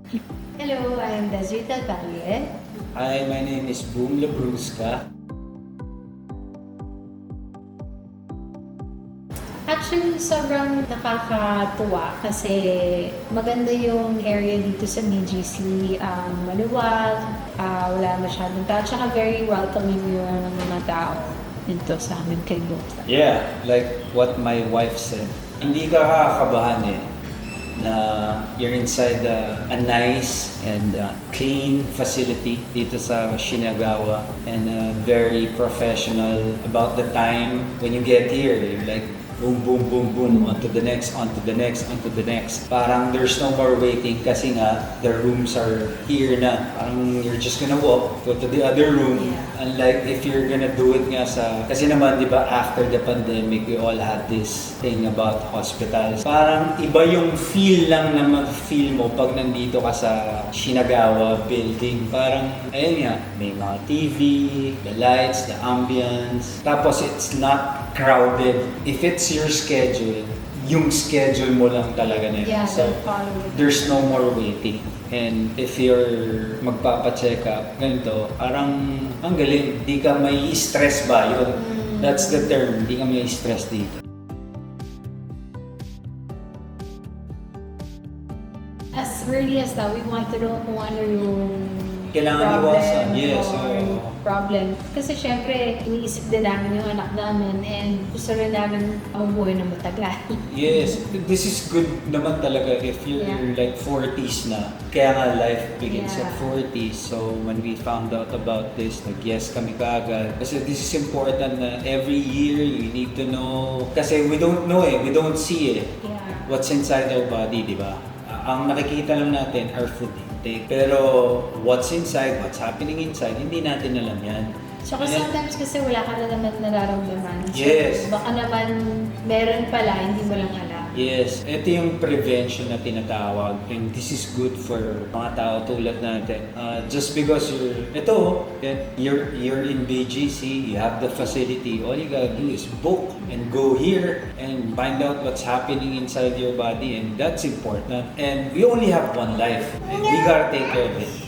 Hello, I'm Desiree Del Valle. Hi, my name is Boom Labrusca. Actually, sobrang nakakatuwa kasi maganda yung area dito sa BGC. Maluwag, wala masyadong tao, tsaka very welcoming yung mga tao dito sa amin kay Lota. Yeah, like what my wife said. Hindi ka kakakabahan na you're inside a nice and clean facility dito sa Shinagawa and very professional about the time when you get here. You're like boom, boom, boom, boom, onto the next, onto the next, onto the next. Parang there's no more waiting kasi nga the rooms are here na. Parang you're just gonna walk, go to the other room. Yeah. Unlike if you're gonna do it nga sa... Kasi naman, di ba, after the pandemic, we all had this thing about hospitals. Parang iba yung feel lang na mag-feel mo pag nandito ka sa Shinagawa building. Parang, ayun nga, may mga TV, the lights, the ambience. Tapos it's not crowded. If it's your schedule, yung schedule mo lang talaga na yun. Yeah, So, they'll follow it. there's no more waiting. And if you're magpapa-check up, ganito, parang ang galing. Di ka may stress ba? Yun. That's the term. Di ka may stress dito. As early as now, we want to know kung ano yung Kailangan iwasan. Yes. or problem. Kasi syempre, iniisip din namin yung anak namin and gusto rin namin mabuhay na matagal. Yes. This is good naman talaga if you're Yeah. like 40s na. Kaya nga life begins Yeah. at 40s. So when we found out about this, nag-yes kami kaagad. Kasi this is important na every year you need to know. Kasi we don't know we don't see Yeah. what's inside our body, di ba? Ang nakikita lang natin are food intake. Pero what's inside, what's happening inside, hindi natin alam yan. Tsaka And- sometimes kasi wala ka na naman nararamdaman. So, Yes. baka naman meron pala, hindi mo lang alam. Yes, ito yung prevention na tinatawag and this is good for mga tao tulad natin. Just because you're in BGC, you have the facility, all you gotta do is book and go here and find out what's happening inside your body and that's important. And we only have one life and we gotta take care of it.